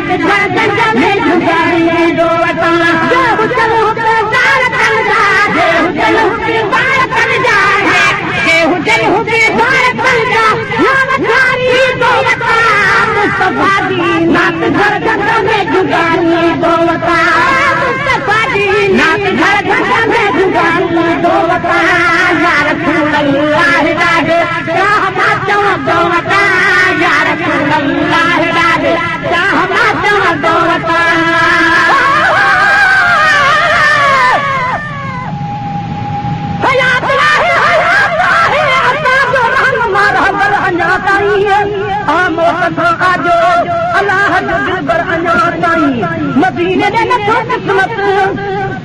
नाक घर गंगा में जुगारी दोवता जो चलो पे बाल कर जा चलो पे बाल कर जा चलो पे बाल कर जा नामधारी दोवता मुस्तफा दी नाक घर गंगा में जुगारी दोवता मुस्तफा दी नाक घर गंगा में जुगारी दोवता या रसूल अल्लाह राहे रहमत दोवता या रसूल अल्लाह राहे रहमत दोवता आजो अल्लाह जो दिल पर अञा ताईं मदीने दे नथो किस्मत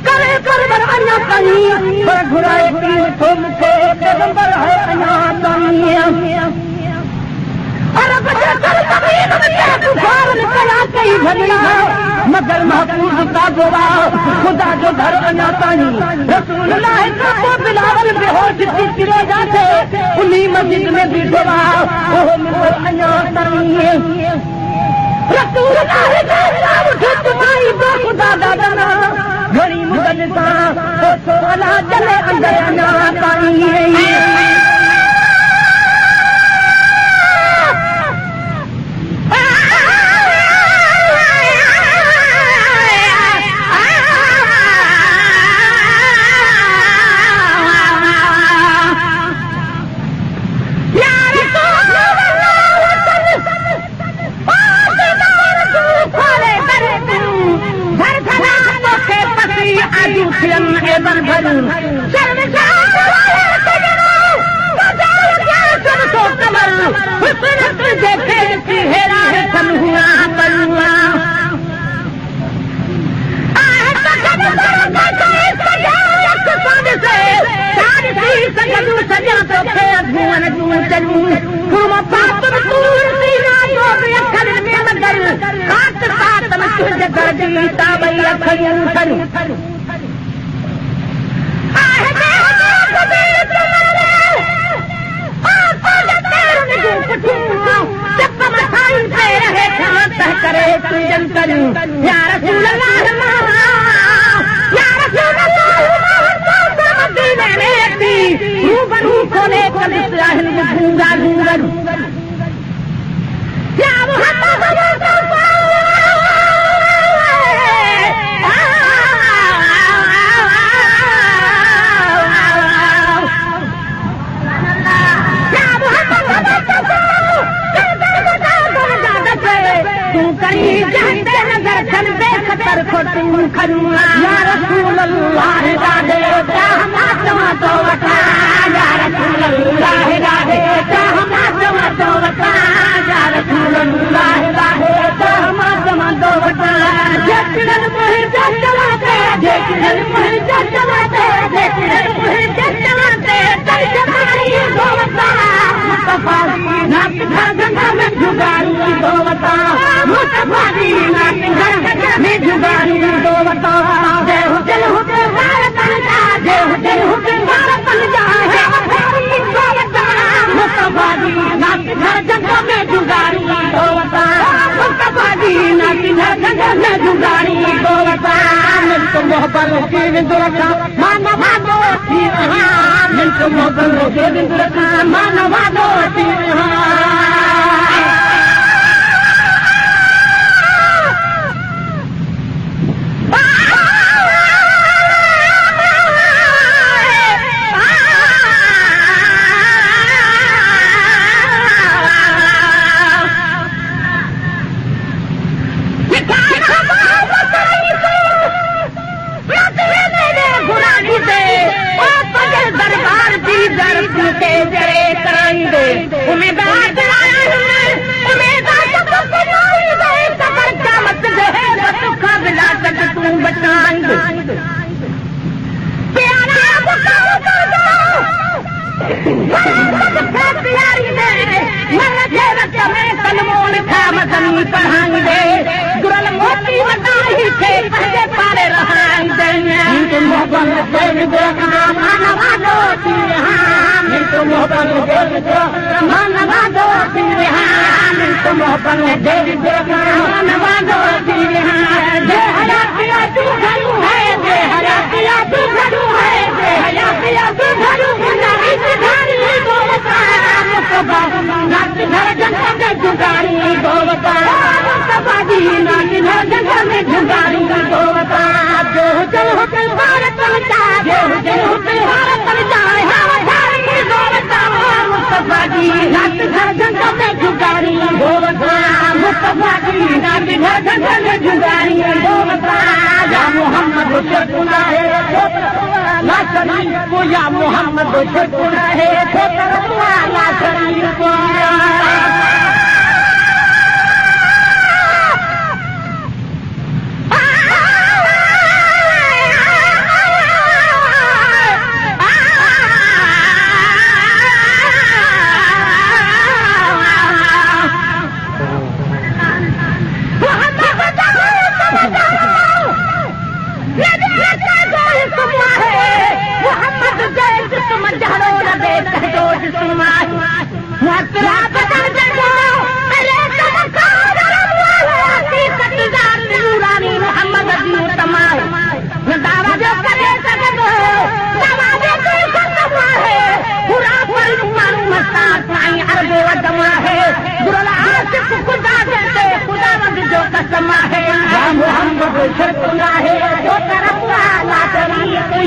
करे कर बर अञा ताईं पर घुराए पीर थो मुखे पैगंबर है अञा ताईं अरब जे कर कबीर में तूफान निकला कई भगला मगर महफूज का गोवा खुदा जो घर अञा ताईं रसूलुल्लाह को बिलावल बेहोश थी फिरे जाते उन्हीं मस्जिद में बीठो ओ मिल अञा ताईं रसूलुल्लाह के नाम तुम्हारी खुदा दादा घड़ी मुगल सा तो अल्लाह चले अंदर अञा ताईं मोहब्बत में देवी दुर्गा नवाजो दी है जे हया पिया तू घरू है जे हया पिया तू घरू है जे हया पिया तू घरू नहीं सिधारी गोवता मुस्तफा नाच घर जंगल में जुगारी गोवता मुस्तफा जी नाच घर जंगल में जुगारी गोवता जो चल हो चल भारत चलता जो चल हो चल भारत चलता हमारी गोवता मुस्तफा जी नाच घर जंगल में जुगारी गोवता मुस्तफा जी नाच घर जंगल में जुगारी गोवता या मोहम्मद हुसैन है ला शरीफ को या मोहम्मद हुसैन है ला शरीफ को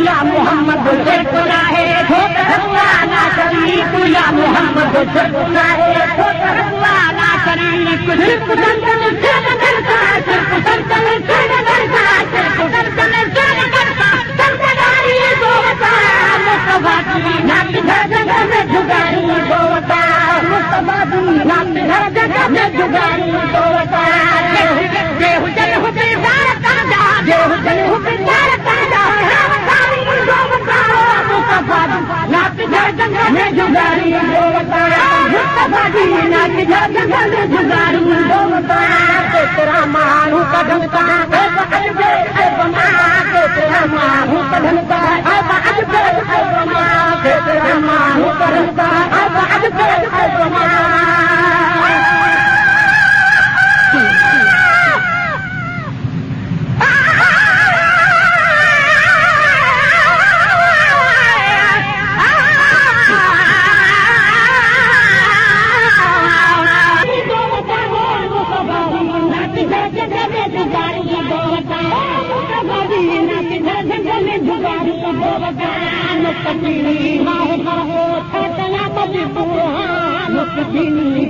या मोहम्मद हुसैन है ला शरीफ या मोहम्मद हुसैन है ला शरीफ सिर्फ संतन से करता सिर्फ संतन से करता सिर्फ संतन से करता संतदारी गोवता मुस्तफा जी नाच घर जगह में जुगारी गोवता मुस्तफा जी नाच घर जगह में जुगारी गोवता जेहु जल हुसैन भारत का जा जेहु जल हुसैन भारत का जा नाच घर जंगल में जुगारी गोवता मुस्तफा जी नाच घर जंगल में जुगारी गोवता तेरा मारू कदम का तेरा मारू कदम का तेरा मारू कदम का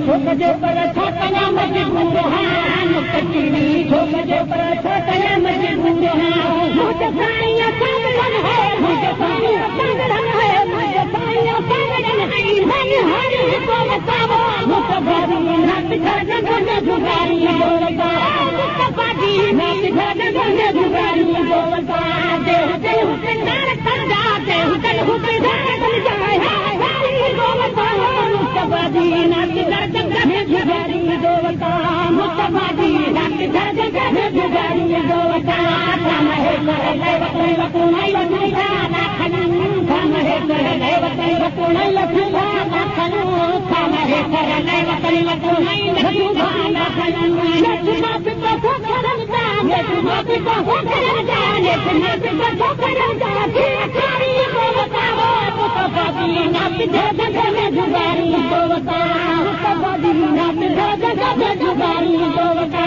छोटे पर छोटा मजबूर है मुकद्दमी छोटे पर छोटा मजबूर है मुझे साईं संगन है मुझे साईं संगन है मुझे साईं संगन है मन हरि को बताओ मुस्तफा जी नाच घर जंगल में जुगारी गोवता मुस्तफा जी नाच घर जंगल में जुगारी गोवता देह देह हुसैन नारक कर जा देह देह हुसैन नारक जाए हरि गोवता मुस्तफा जी नाच घर जंगल में जुगारी गोवता मुस्तफा जी नाच घर जंगल में जुगारी गोवता काम है कर ले वतन वतुनाई लखा ना खनु काम है कर ले वतन वतुनाई लखा ना खनु काम है कर ले वतन वतुनाई लखा ना खनु नचना पिता को करन जा नचना पिता को करन जा नचना पिता को करन जा कारी गोवता मुस्तफा जी नाच घर जंगल में जुगारी गोवता मुस्तफा जी नाच घर जंगल में जुगारी गोवता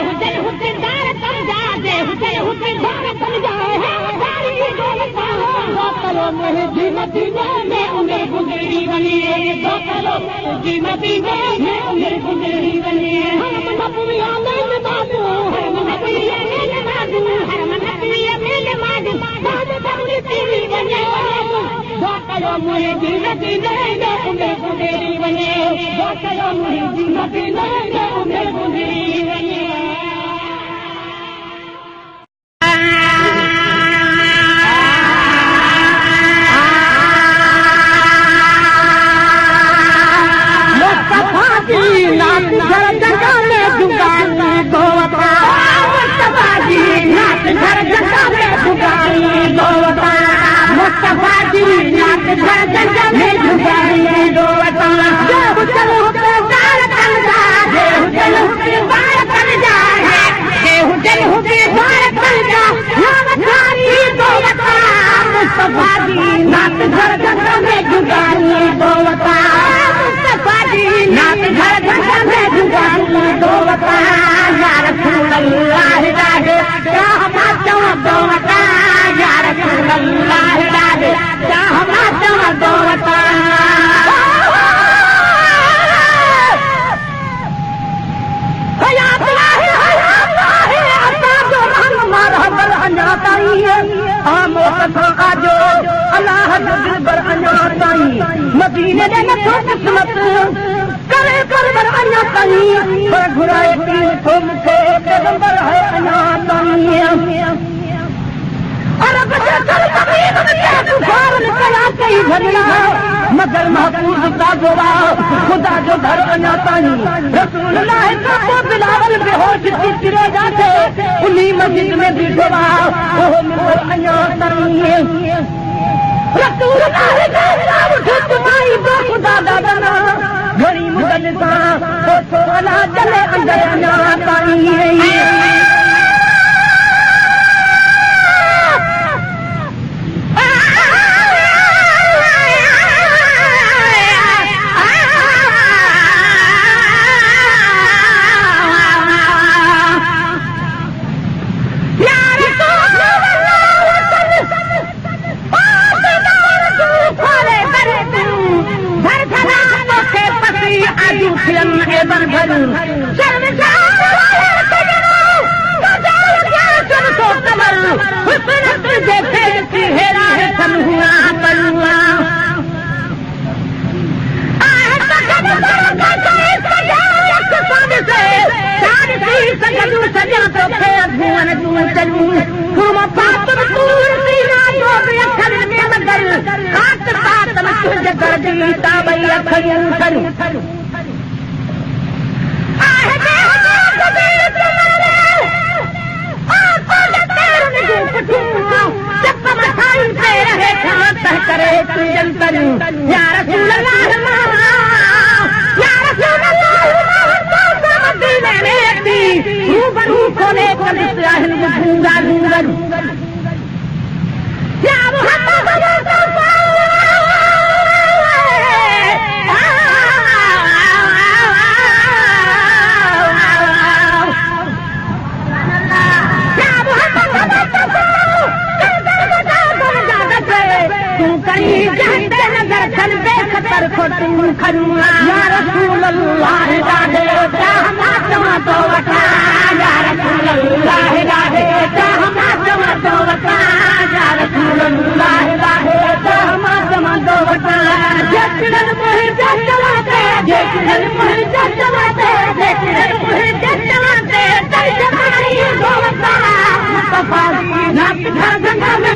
हुसैन हुसैन भारत कर जा हुसैन हुसैन भारत कर जा हमारी गोवता कलो मेरे जीमती में उन्हें गुजरी बनी कलो जीमती में उन्हें गुजरी बनी हम नबिया में बाबू हम नबिया में बाबू हम नबिया में बाबू बात करनी तेरी बने कलो मेरे जीमती में उन्हें गुजरी बनी कलो मेरे जीमती में उन्हें गुजरी बनी मुस्तफा जी नाच घर जंगल में जुगारी गोवता जो चलो पे सार कर जा मुस्तफा जी नात घर घर में जुगारी गोवता मुस्तफा जी नात घर घर में जुगारी गोवता या रसूल अल्लाह राहे क्या माचो गोवता या रसूल अल्लाह राहे क्या माचो गोवता आजो अल्लाह बर अञा ताईं मदीने दे नथो किस्मत करे कर बर अञा ताईं पर घुराए तीन थो मूंखे पैगंबर है अञा ताईं अरब जे कर तबीब में तूफान निकला कई भरना मगर महफूज का गोवा खुदा जो घर अञा ताईं रसूल अल्लाह का बिलावल बेहोश थी तिरे जाते उन्हीं मस्जिद में बीठो वो मिल अञा ताईं रसूल अल्लाह का नाम ठुकमाई बो खुदा दादा घड़ी मुगल सा तो अला चले अंदर अञा ताईं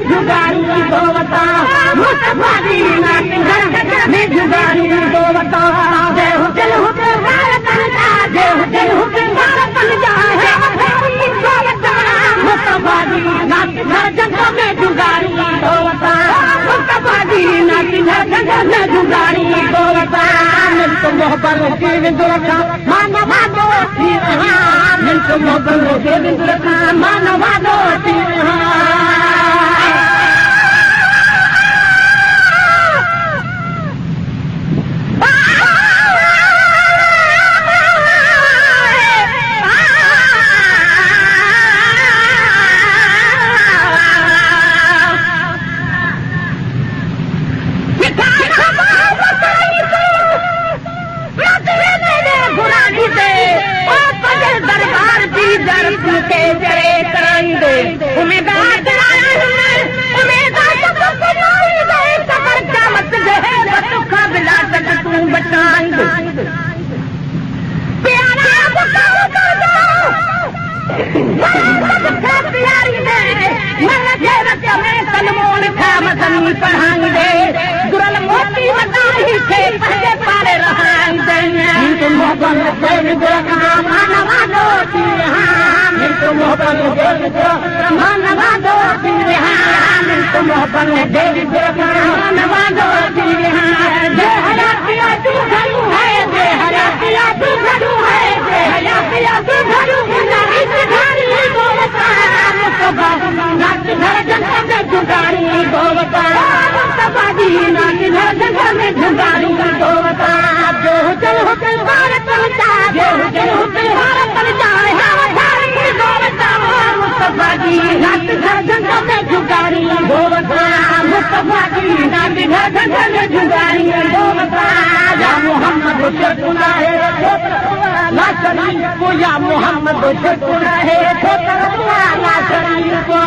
जुगाड़ी मुस्तफा की नात घर घर जुगारी दो बता या मोहम्मद शर्फुना है ला शरीक को या मोहम्मद शर्फुना है ला शरीक को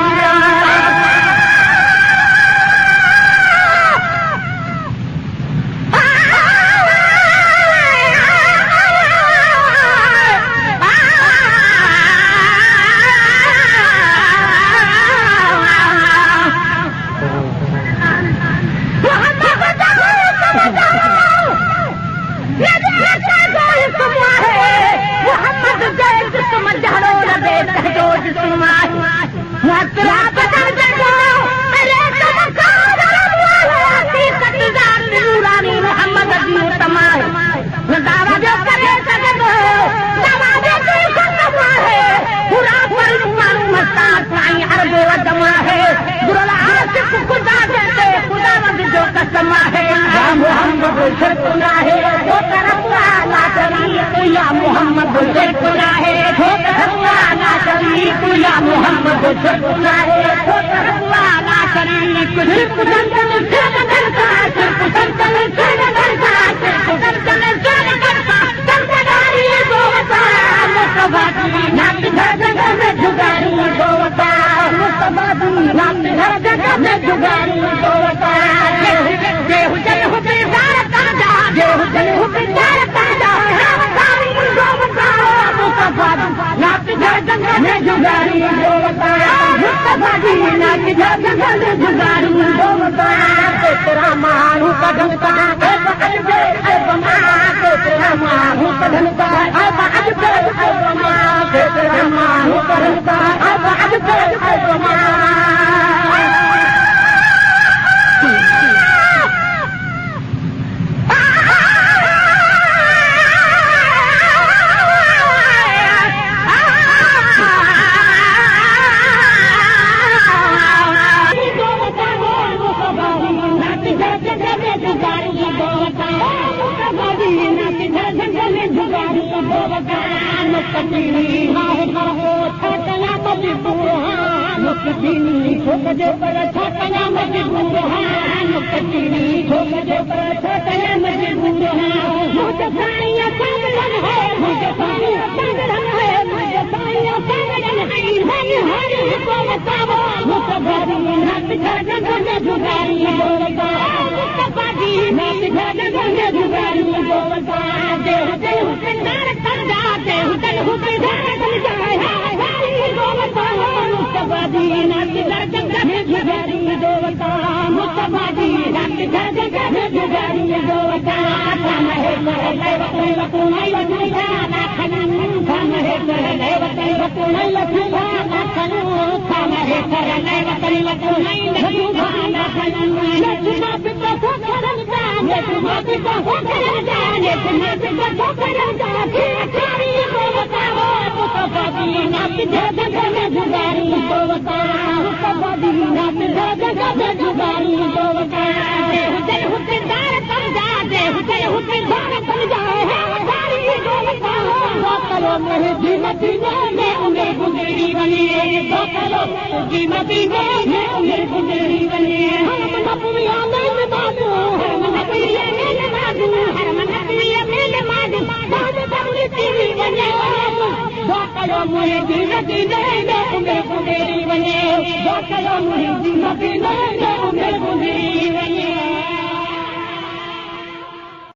शर्फुना है तो तरफ़ा ला शरीक या मोहम्मद शर्फुना है तो तरफ़ा ला शरीक या मोहम्मद शर्फुना है तो तरफ़ा ला शरीक सिर्फ संतन सिर करता सिर्फ संतन सिर करता सिर्फ संतन सिर करता संतदारी दो बता मुस्तफा की नात घर जगह में जुगारी दो बता मुस्तफा की नात घर जगह में जुगारी दो बता हुजन हुजन नात घर जगह में जुगारी दो बता मुस्तफा की नात घर जगह में जुगारी दो बता तेरा मानू कदम का है बाज पे है बमा तेरा मानू कदम का है बाज पे है बमा तेरा मानू कदम का है बाज पे है बमा छोकजे पर छाकना मजबूर हां मुकतीनी छोकजे पर छाकना मजबूर हां मुझे साईं संगन है मुझे साईं संगन है मुझे साईं संगन है हरि हरि को बताओ मुस्तफा की नात घर जगह में जुगारी दो बता मुस्तफा की नात घर जगह में जुगारी दो बता दे हुसैन नार कर जा दे हुसैन नार कर जा हरि को बताओ मुस्तफा की नात घर जगह में जुगारी दो बता मुस्तफा की नात घर जगह में जुगारी दो बता खान है कर ले वतन वतन लखा ना खनन खान है कर ले वतन वतन लखा ना खनन खान है कर ले वतन वतन लखा ना खनन लखमा पिता को करन जा लखमा पिता को करन जा लखमा पिता को करन जा कारी को बताओ मुस्तफा की नात घर जगह में जुगारी दो बता मुस्तफा की नात घर जगह में जुगारी दो बता हुसैन हुसैन दार कर जा दे हुसैन हुसैन दार कर जा कारी को बताओ करो मेरे जीमती में उम्र गुजरी बनी करो जीमती में उम्र गुजरी बनी हम नबिया में नमाज हम नबिया में नमाज हम नबिया में नमाज बाद तबली तेरी बने करो मेरे जीमती में उम्र गुजरी बने करो मेरे जीमती में उम्र गुजरी बने